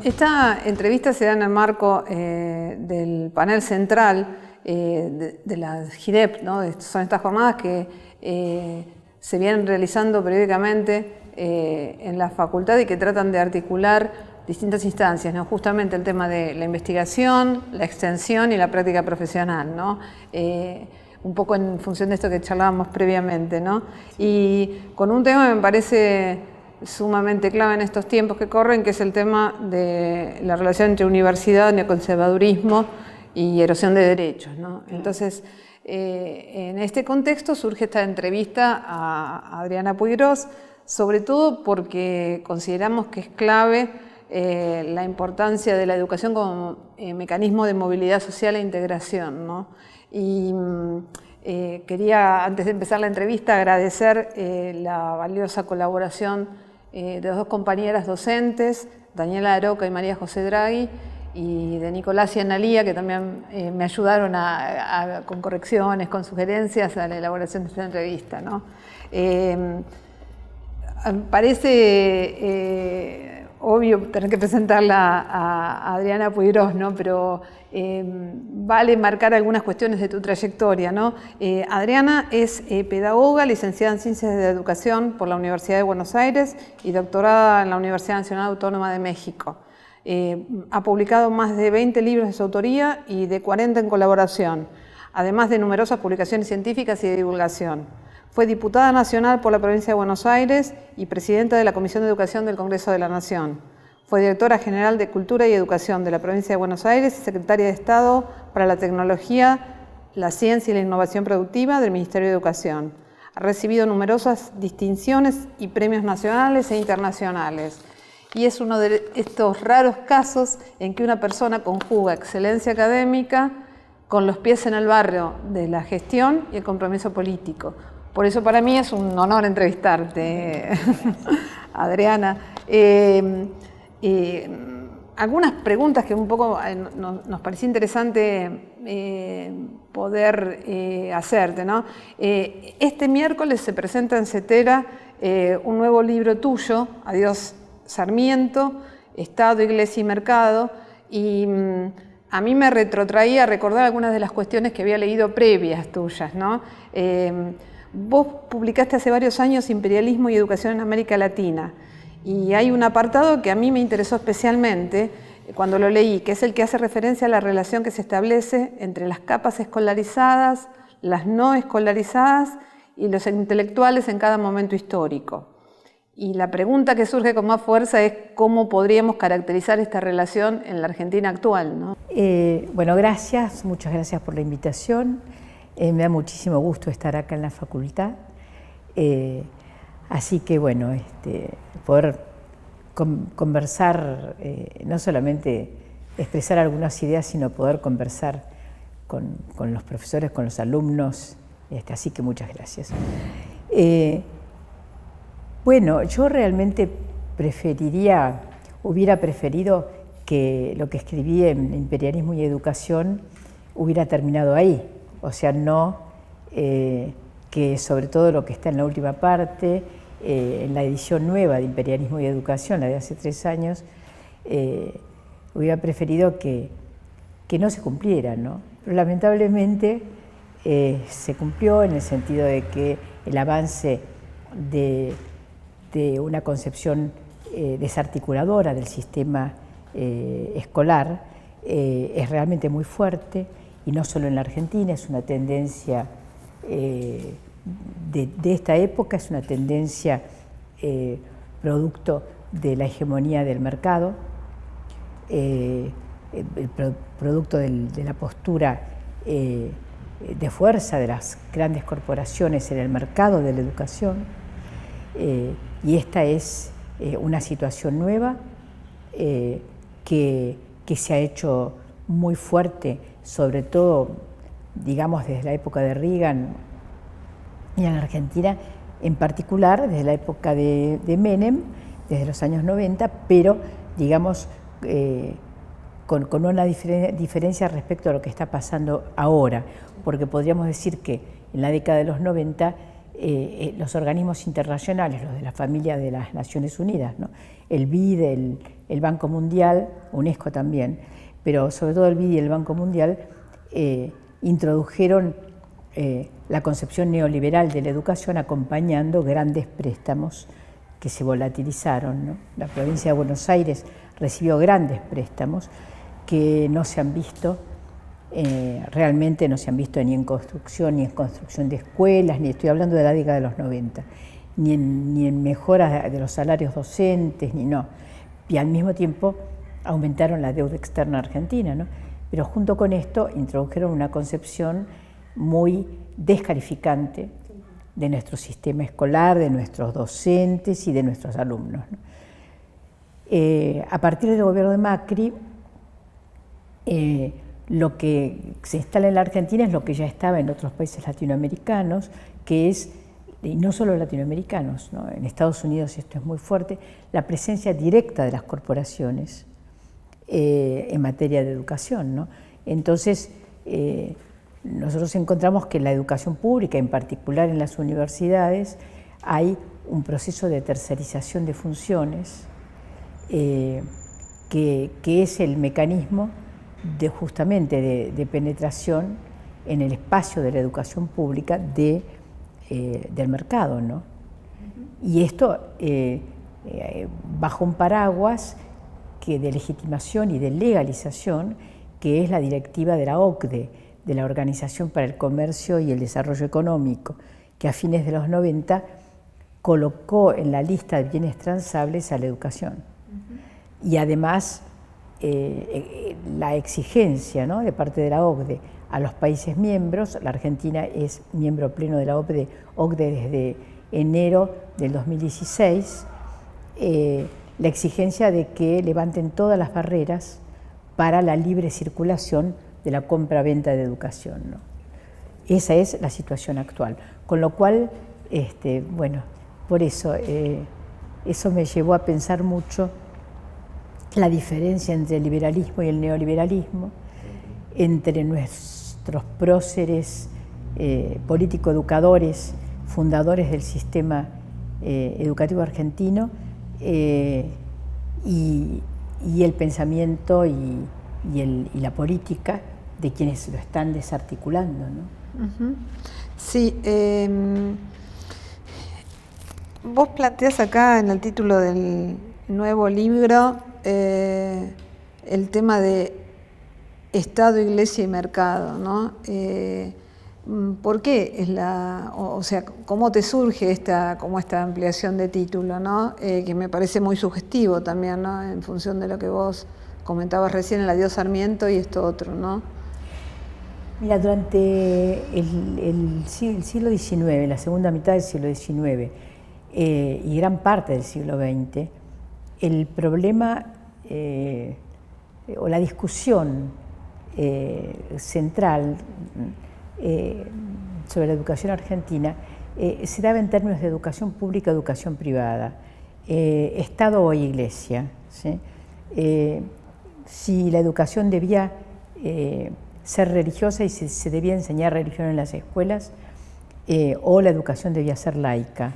Esta entrevista se da en el marco del panel central de la GIDEP, ¿no? Son estas jornadas que se vienen realizando periódicamente en la facultad y que tratan de articular distintas instancias, ¿no? Justamente el tema de la investigación, la extensión y la práctica profesional, ¿no? Un poco en función de esto que charlábamos previamente, ¿no? Y con un tema que me parece sumamente clave en estos tiempos que corren, que es el tema de la relación entre universidad, neoconservadurismo y erosión de derechos, ¿no? Entonces, en este contexto surge esta entrevista a Adriana Puiggrós, sobre todo porque consideramos que es clave la importancia de la educación como mecanismo de movilidad social e integración, ¿no? Y quería, antes de empezar la entrevista, agradecer la valiosa colaboración de dos compañeras docentes, Daniela Aroca y María José Draghi, y de Nicolás y Analía, que también me ayudaron con correcciones, con sugerencias a la elaboración de esta entrevista, ¿no? Parece obvio tener que presentarla a Adriana Puiggrós, ¿no? Pero vale marcar algunas cuestiones de tu trayectoria, ¿no? Adriana es pedagoga, licenciada en Ciencias de la Educación por la Universidad de Buenos Aires y doctorada en la Universidad Nacional Autónoma de México. Ha publicado más de 20 libros de su autoría y de 40 en colaboración, además de numerosas publicaciones científicas y de divulgación. Fue diputada nacional por la provincia de Buenos Aires y presidenta de la Comisión de Educación del Congreso de la Nación. Fue directora general de Cultura y Educación de la provincia de Buenos Aires y secretaria de Estado para la Tecnología, la Ciencia y la Innovación Productiva del Ministerio de Educación. Ha recibido numerosas distinciones y premios nacionales e internacionales. Y es uno de estos raros casos en que una persona conjuga excelencia académica con los pies en el barrio de la gestión y el compromiso político. Por eso para mí es un honor entrevistarte, Adriana. Algunas preguntas que un poco nos parecía interesante poder hacerte, ¿no? Este miércoles se presenta en CETERA un nuevo libro tuyo, Adiós Sarmiento, Estado, Iglesia y Mercado, y a mí me retrotraía a recordar algunas de las cuestiones que había leído previas tuyas, ¿no? Vos publicaste hace varios años Imperialismo y Educación en América Latina, y hay un apartado que a mí me interesó especialmente cuando lo leí, que es el que hace referencia a la relación que se establece entre las capas escolarizadas, las no escolarizadas y los intelectuales en cada momento histórico. Y la pregunta que surge con más fuerza es cómo podríamos caracterizar esta relación en la Argentina actual, ¿no? Bueno, gracias, muchas gracias por la invitación. Me da muchísimo gusto estar acá en la facultad. Así que, bueno, poder conversar, no solamente expresar algunas ideas, sino poder conversar con los profesores, con los alumnos. Así que muchas gracias. Bueno, yo realmente hubiera preferido que lo que escribí en Imperialismo y Educación hubiera terminado ahí. O sea, no que sobre todo lo que está en la última parte, en la edición nueva de Imperialismo y Educación, la de hace 3 años, hubiera preferido que no se cumpliera, ¿no? Pero lamentablemente se cumplió en el sentido de que el avance de una concepción desarticuladora del sistema escolar es realmente muy fuerte, y no solo en la Argentina, es una tendencia de esta época, es una tendencia producto de la hegemonía del mercado, producto de la postura de fuerza de las grandes corporaciones en el mercado de la educación. Y esta es una situación nueva que se ha hecho muy fuerte, sobre todo, digamos, desde la época de Reagan y en Argentina, en particular desde la época de Menem, desde los años 90, pero, digamos, con una diferencia respecto a lo que está pasando ahora, porque podríamos decir que en la década de los 90 los organismos internacionales, los de la familia de las Naciones Unidas, ¿no? El BID, el Banco Mundial, UNESCO también, pero sobre todo el BID y el Banco Mundial introdujeron la concepción neoliberal de la educación acompañando grandes préstamos que se volatilizaron, ¿no? La provincia de Buenos Aires recibió grandes préstamos que no se han visto, realmente no se han visto ni en construcción de escuelas, ni estoy hablando de la década de los 90, ni en mejoras de los salarios docentes, ni no. Y al mismo tiempo aumentaron la deuda externa argentina, ¿no? Pero junto con esto introdujeron una concepción muy descalificante de nuestro sistema escolar, de nuestros docentes y de nuestros alumnos, ¿no? A partir del gobierno de Macri, lo que se instala en la Argentina es lo que ya estaba en otros países latinoamericanos, que es, y no solo latinoamericanos, ¿no? En Estados Unidos esto es muy fuerte, la presencia directa de las corporaciones en materia de educación, ¿no? Entonces, nosotros encontramos que en la educación pública, en particular en las universidades, hay un proceso de tercerización de funciones que es el mecanismo justamente de penetración en el espacio de la educación pública del mercado, ¿no? Y esto bajo un paraguas de legitimación y de legalización, que es la directiva de la OCDE, de la Organización para el Comercio y el Desarrollo Económico, que a fines de los 90 colocó en la lista de bienes transables a la educación. Y además la exigencia, ¿no?, de parte de la OCDE a los países miembros. La Argentina es miembro pleno de la OCDE desde enero del 2016, la exigencia de que levanten todas las barreras para la libre circulación de la compra-venta de educación, ¿no? Esa es la situación actual, con lo cual, bueno, por eso, eso me llevó a pensar mucho la diferencia entre el liberalismo y el neoliberalismo, entre nuestros próceres político-educadores, fundadores del sistema educativo argentino, y el pensamiento y la política de quienes lo están desarticulando, ¿no? Sí, vos planteás acá en el título del nuevo libro el tema de Estado, Iglesia y Mercado, ¿no? ¿Por qué es o sea, cómo te surge esta ampliación de título, ¿no? Que me parece muy sugestivo también, ¿no? En función de lo que vos comentabas recién, el adiós Sarmiento y esto otro, ¿no? Mira, durante el siglo XIX, la segunda mitad del siglo XIX y gran parte del siglo XX, el problema o la discusión central sobre la educación argentina se daba en términos de educación pública, educación privada, Estado o Iglesia, ¿sí? Si la educación debía ser religiosa y se debía enseñar religión en las escuelas, o la educación debía ser laica,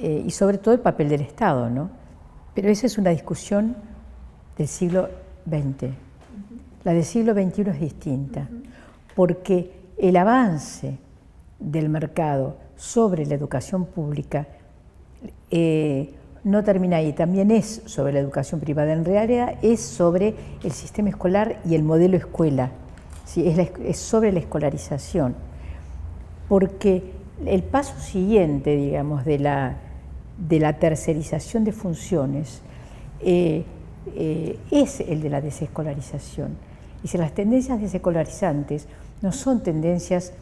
y sobre todo el papel del Estado, ¿no? Pero esa es una discusión del siglo XX. La del siglo XXI es distinta, porque el avance del mercado sobre la educación pública no termina ahí, también es sobre la educación privada. En realidad es sobre el sistema escolar y el modelo escuela, ¿sí? Es sobre la escolarización, porque el paso siguiente, digamos, de la tercerización de funciones es el de la desescolarización. Y si las tendencias desescolarizantes no son tendencias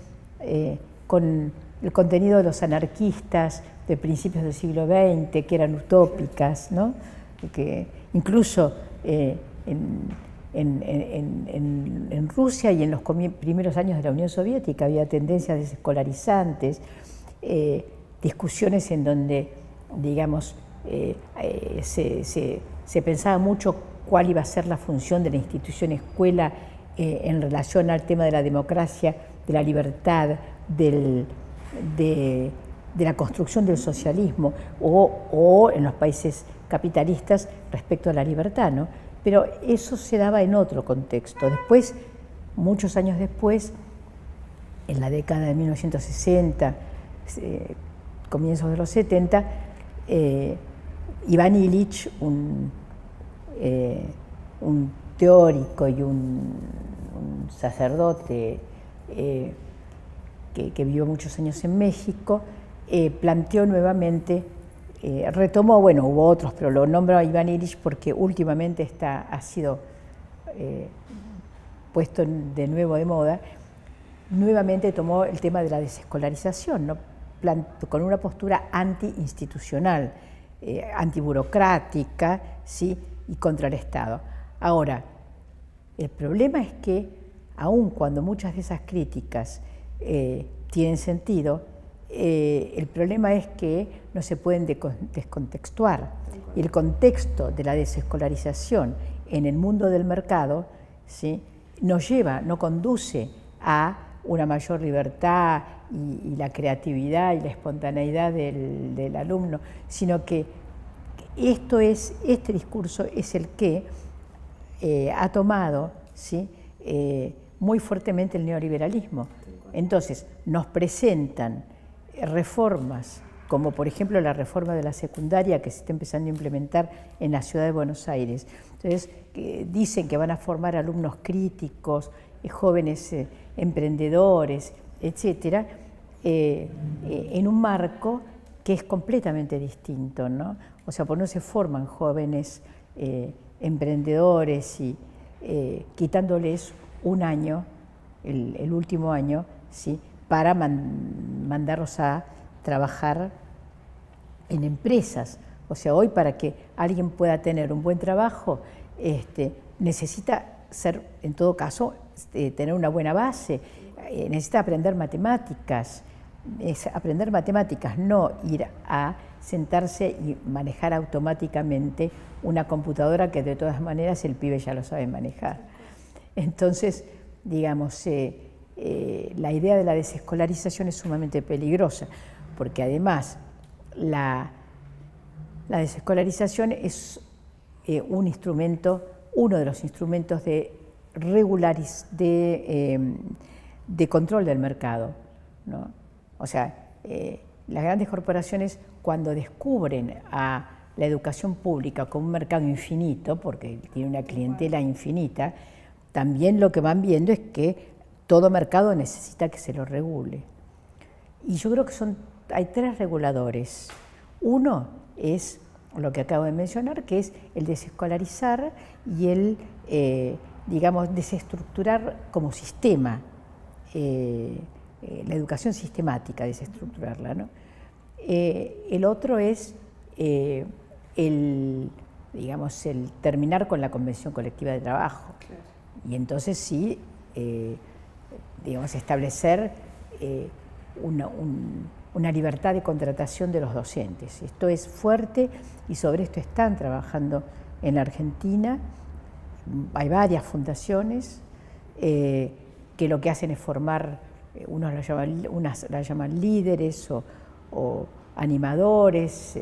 con el contenido de los anarquistas de principios del siglo XX, que eran utópicas, ¿no? Que incluso en Rusia y en los primeros años de la Unión Soviética había tendencias desescolarizantes, discusiones en donde, digamos, se pensaba mucho cuál iba a ser la función de la institución escuela en relación al tema de la democracia, de la libertad, de de la construcción del socialismo o en los países capitalistas respecto a la libertad, ¿no? Pero eso se daba en otro contexto. Después, muchos años después, en la década de 1960, comienzos de los 70, Iván Illich, un teórico y un sacerdote que vivió muchos años en México, planteó nuevamente, retomó, bueno, hubo otros, pero lo nombro a Iván Illich porque últimamente ha sido puesto de nuevo de moda. Nuevamente tomó el tema de la desescolarización, ¿no? Con una postura anti-institucional, antiburocrática, ¿sí? Y contra el Estado. Ahora, el problema es que, aun cuando muchas de esas críticas tienen sentido, el problema es que no se pueden descontextuar. Y el contexto de la desescolarización en el mundo del mercado, ¿sí? no conduce a una mayor libertad y la creatividad y la espontaneidad del alumno, sino que este discurso es el que ha tomado, ¿sí? Muy fuertemente el neoliberalismo. Entonces, nos presentan reformas, como por ejemplo la reforma de la secundaria que se está empezando a implementar en la ciudad de Buenos Aires. Entonces, dicen que van a formar alumnos críticos, jóvenes emprendedores, etcétera, en un marco que es completamente distinto, ¿no? O sea, por no se forman jóvenes emprendedores y quitándoles un año, el último año, ¿sí? Para mandarlos a trabajar en empresas. O sea, hoy para que alguien pueda tener un buen trabajo, necesita ser, en todo caso, tener una buena base, necesita aprender matemáticas. Es aprender matemáticas, no ir a sentarse y manejar automáticamente una computadora que de todas maneras el pibe ya lo sabe manejar. Entonces, digamos, la idea de la desescolarización es sumamente peligrosa, porque además la desescolarización es uno de los instrumentos de control del mercado, ¿no? O sea, las grandes corporaciones, cuando descubren a la educación pública como un mercado infinito, porque tiene una clientela infinita, también lo que van viendo es que todo mercado necesita que se lo regule. Y yo creo que hay tres reguladores. Uno es lo que acabo de mencionar, que es el desescolarizar y el, digamos, desestructurar como sistema. La educación sistemática, desestructurarla, ¿no? El otro es el terminar con la convención colectiva de trabajo. Claro. Y entonces sí, digamos, establecer una libertad de contratación de los docentes. Esto es fuerte y sobre esto están trabajando en la Argentina. Hay varias fundaciones que lo que hacen es formar, unas la llaman líderes o animadores,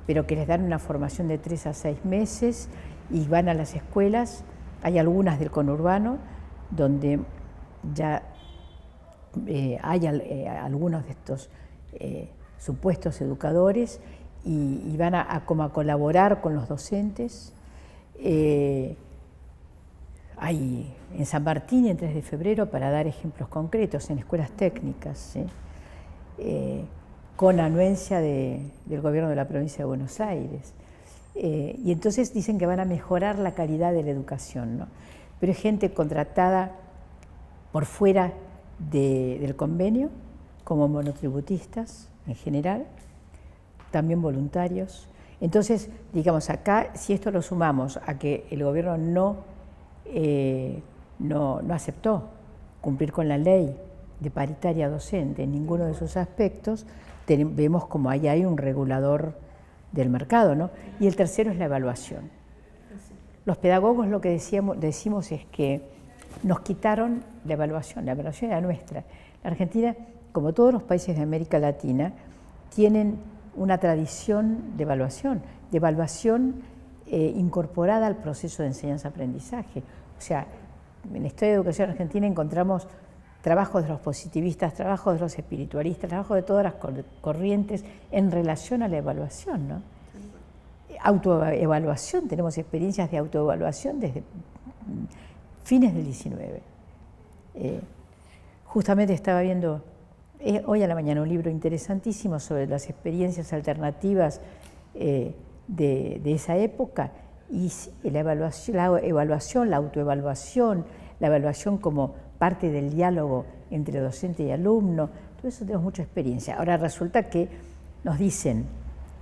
pero que les dan una formación de 3 a 6 meses y van a las escuelas. Hay algunas del conurbano donde ya hay algunos de estos supuestos educadores y van como a colaborar con los docentes. Hay en San Martín y en 3 de febrero, para dar ejemplos concretos, en escuelas técnicas, ¿sí? Con anuencia del gobierno de la provincia de Buenos Aires. Y entonces dicen que van a mejorar la calidad de la educación, ¿no? Pero es gente contratada por fuera del convenio, como monotributistas en general, también voluntarios. Entonces, digamos, acá, si esto lo sumamos a que el gobierno no aceptó cumplir con la ley de paritaria docente en ninguno de sus aspectos, vemos como ahí hay un regulador del mercado, ¿no? Y el tercero es la evaluación. Los pedagogos lo que decimos es que nos quitaron la evaluación era nuestra. La Argentina, como todos los países de América Latina, tienen una tradición de evaluación incorporada al proceso de enseñanza-aprendizaje. O sea, en la historia de educación argentina encontramos trabajos de los positivistas, trabajos de los espiritualistas, trabajos de todas las corrientes en relación a la evaluación, ¿no? Autoevaluación, tenemos experiencias de autoevaluación desde fines del XIX. Justamente estaba viendo hoy a la mañana un libro interesantísimo sobre las experiencias alternativas de esa época, y la evaluación, la autoevaluación, la evaluación como parte del diálogo entre docente y alumno, todo eso tenemos mucha experiencia. Ahora resulta que nos dicen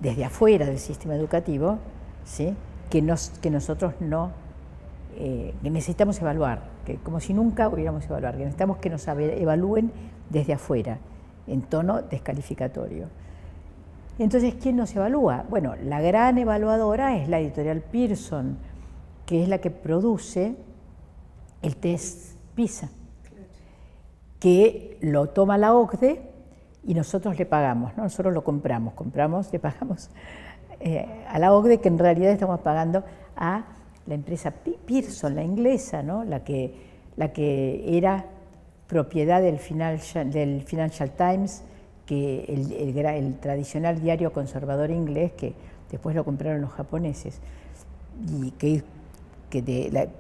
desde afuera del sistema educativo, ¿sí?, que nosotros no, que necesitamos evaluar, que como si nunca hubiéramos evaluar, que necesitamos que nos evalúen desde afuera, en tono descalificatorio. Entonces, ¿quién nos evalúa? Bueno, la gran evaluadora es la editorial Pearson, que es la que produce el test PISA, que lo toma la OCDE y nosotros le pagamos, ¿no? Nosotros lo compramos, le pagamos a la OCDE, que en realidad estamos pagando a la empresa Pearson, la inglesa, ¿no? la que era propiedad del Financial Times, que el tradicional diario conservador inglés, que después lo compraron los japoneses, y que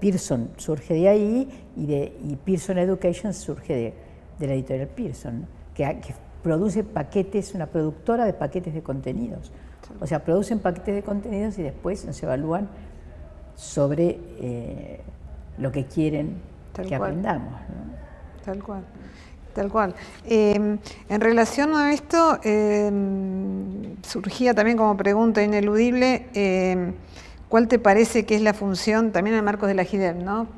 Pearson surge de ahí, y Pearson Education surge de la editorial Pearson, ¿no? que produce paquetes, una productora de paquetes de contenidos. O sea, producen paquetes de contenidos y después nos evalúan sobre lo que quieren que aprendamos, ¿no? Tal cual. Tal cual. En relación a esto, surgía también como pregunta ineludible, ¿cuál te parece que es la función, también en el marco de la GIDEP, ¿no?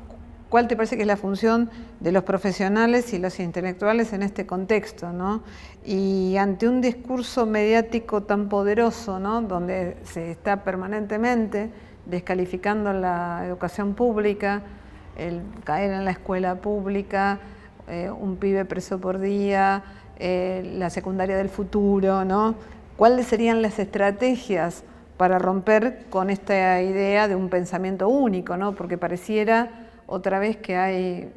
¿Cuál te parece que es la función de los profesionales y los intelectuales en este contexto, ¿no? Y ante un discurso mediático tan poderoso, ¿no?, donde se está permanentemente descalificando la educación pública, el caer en la escuela pública, un pibe preso por día, la secundaria del futuro, ¿no? ¿Cuáles serían las estrategias para romper con esta idea de un pensamiento único, ¿no? Porque pareciera otra vez que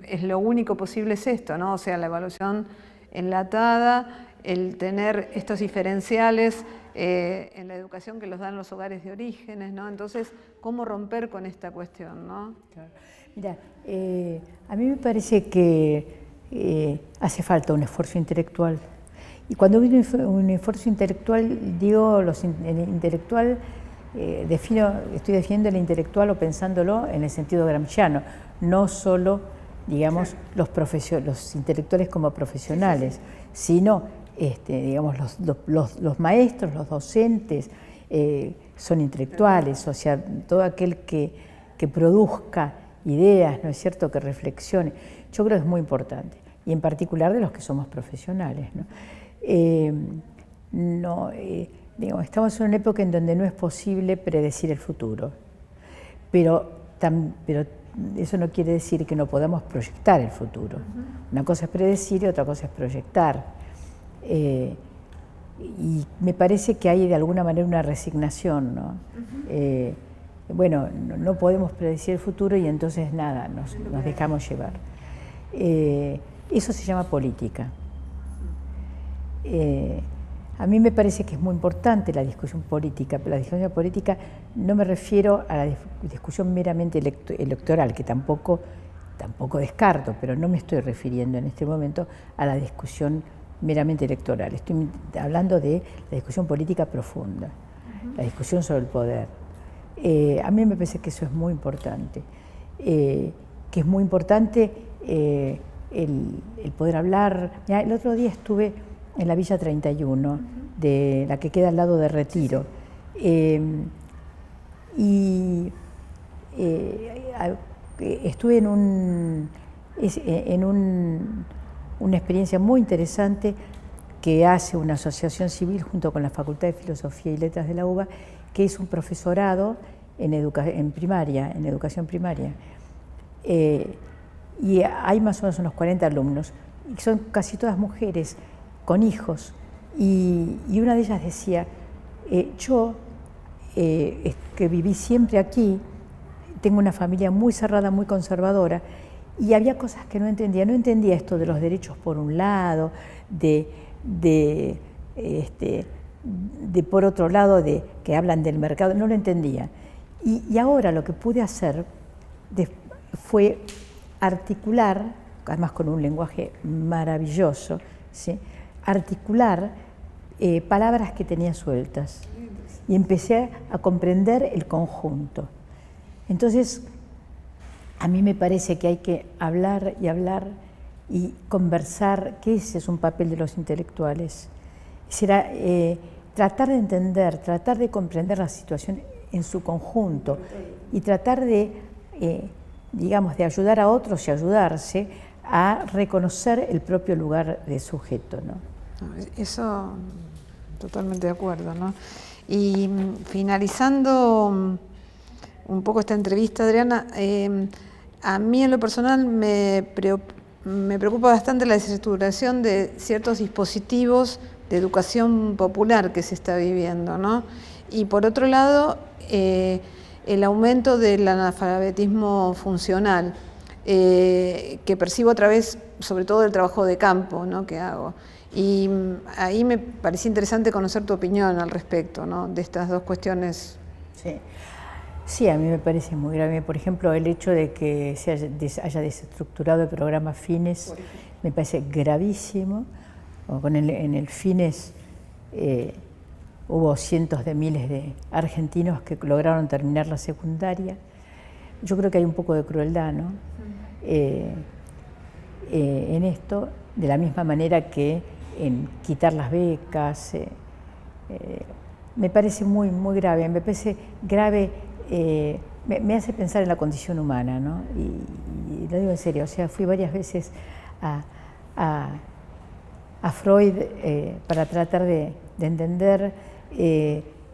es lo único posible es esto, ¿no? O sea, la evaluación enlatada, el tener estos diferenciales en la educación que los dan los hogares de orígenes, ¿no? Entonces, ¿cómo romper con esta cuestión, ¿no? Claro. Mira, a mí me parece que hace falta un esfuerzo intelectual. Y cuando digo un esfuerzo intelectual, digo el intelectual, estoy definiendo el intelectual o pensándolo en el sentido gramsciano, no solo, digamos, los intelectuales como profesionales, sino, digamos, los maestros, los docentes son intelectuales, o sea, todo aquel que produzca ideas, ¿no es cierto?, que reflexione. Yo creo que es muy importante, y en particular de los que somos profesionales, ¿no? Digamos, estamos en una época en donde no es posible predecir el futuro, pero eso no quiere decir que no podamos proyectar el futuro. Una cosa es predecir y otra cosa es proyectar. Y me parece que hay de alguna manera una resignación, ¿no? Bueno, no podemos predecir el futuro y entonces nada, nos dejamos llevar. Eso se llama política. A mí me parece que es muy importante la discusión política, pero la discusión política no me refiero a la discusión meramente electoral, que tampoco descarto, pero no me estoy refiriendo en este momento a la discusión meramente electoral. Estoy hablando de la discusión política profunda, la discusión sobre el poder. A mí me parece que eso es muy importante, que es muy importante el poder hablar. Mirá, el otro día estuve en la Villa 31, de la que queda al lado de Retiro, y estuve en una experiencia muy interesante que hace una asociación civil junto con la Facultad de Filosofía y Letras de la UBA, que es un profesorado en educación primaria. Y hay más o menos unos 40 alumnos, y son casi todas mujeres con hijos, Y una de ellas decía, yo, que viví siempre aquí, tengo una familia muy cerrada, muy conservadora, y había cosas que no entendía. No entendía esto de los derechos por un lado, de por otro lado, de que hablan del mercado, no lo entendía. Y ahora lo que pude hacer fue articular, además con un lenguaje maravilloso, ¿sí? Articular palabras que tenía sueltas. Y empecé a comprender el conjunto. Entonces, a mí me parece que hay que hablar y hablar y conversar, que ese es un papel de los intelectuales. Será tratar de entender, tratar de comprender la situación en su conjunto y tratar de, digamos, de ayudar a otros y ayudarse a reconocer el propio lugar de sujeto, ¿no? Eso, totalmente de acuerdo, ¿no? Y finalizando un poco esta entrevista, Adriana, a mí en lo personal me preocupa bastante la desestructuración de ciertos dispositivos de educación popular que se está viviendo, ¿no? Y por otro lado, el aumento del analfabetismo funcional, que percibo a través, sobre todo, del trabajo de campo, ¿no?, que hago. Y ahí me parecía interesante conocer tu opinión al respecto, ¿no?, de estas dos cuestiones. Sí. Sí, a mí me parece muy grave. Por ejemplo, el hecho de que se haya desestructurado el programa Fines me parece gravísimo. En el Fines hubo cientos de miles de argentinos que lograron terminar la secundaria. Yo creo que hay un poco de crueldad, ¿no? En esto, de la misma manera que en quitar las becas. Me parece muy, muy grave. Me parece grave. Me hace pensar en la condición humana, ¿no? Y lo digo en serio, o sea, fui varias veces a Freud para tratar de entender.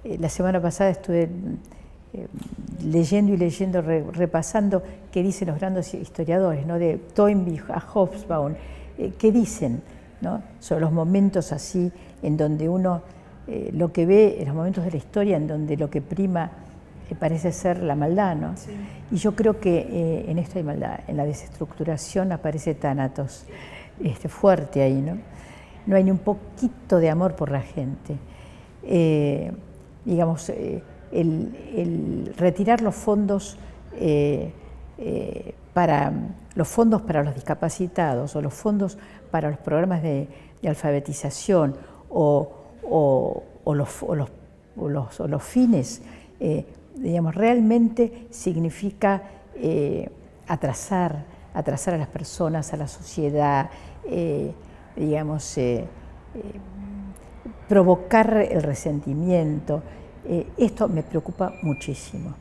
La semana pasada estuve leyendo y leyendo, repasando qué dicen los grandes historiadores, ¿no?, de Toynbee a Hobsbawm, qué dicen, ¿no?, sobre los momentos así en donde uno lo que ve, en los momentos de la historia en donde lo que prima parece ser la maldad, ¿no? Sí. Y yo creo que en esto hay maldad, en la desestructuración aparece Tánatos, fuerte ahí, ¿no? No hay ni un poquito de amor por la gente. Digamos, el retirar los fondos para los discapacitados o los fondos para los programas de alfabetización o los fines, digamos, realmente significa atrasar a las personas, a la sociedad, digamos, provocar el resentimiento. Esto me preocupa muchísimo.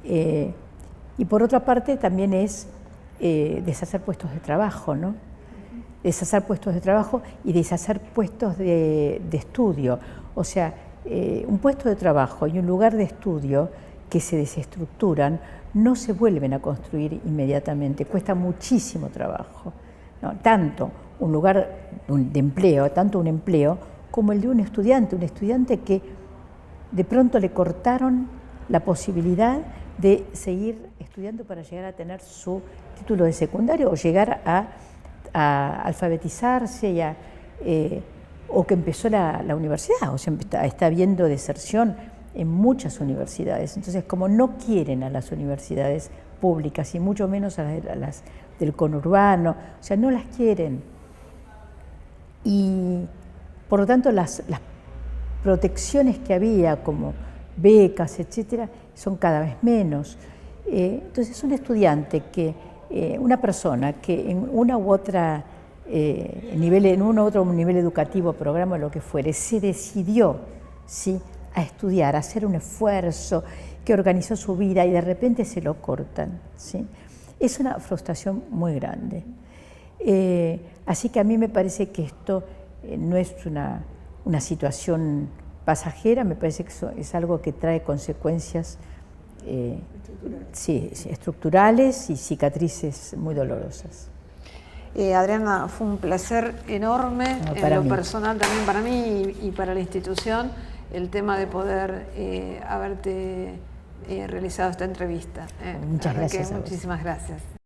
Y por otra parte también es deshacer puestos de trabajo, ¿no? Deshacer puestos de trabajo y deshacer puestos de estudio. O sea, un puesto de trabajo y un lugar de estudio que se desestructuran no se vuelven a construir inmediatamente, cuesta muchísimo trabajo, ¿no? Tanto un lugar de empleo, tanto un empleo como el de un estudiante que de pronto le cortaron la posibilidad de seguir estudiando para llegar a tener su título de secundario o llegar a alfabetizarse o que empezó la universidad, o sea, está habiendo deserción en muchas universidades. Entonces, como no quieren a las universidades públicas y mucho menos a las del conurbano, o sea, no las quieren. Y por lo tanto las protecciones que había, como becas, etcétera, son cada vez menos. Entonces, un estudiante una persona que en una u otra en un otro nivel educativo, programa, lo que fuere, se decidió, ¿sí?, a estudiar, a hacer un esfuerzo, que organizó su vida y de repente se lo cortan, ¿sí? Es una frustración muy grande. Así que a mí me parece que esto no es una situación pasajera, me parece que es algo que trae consecuencias estructurales y cicatrices muy dolorosas. Adriana, fue un placer enorme, en lo personal también para mí y para la institución, el tema de poder haberte realizado esta entrevista. Muchas gracias. Muchísimas gracias.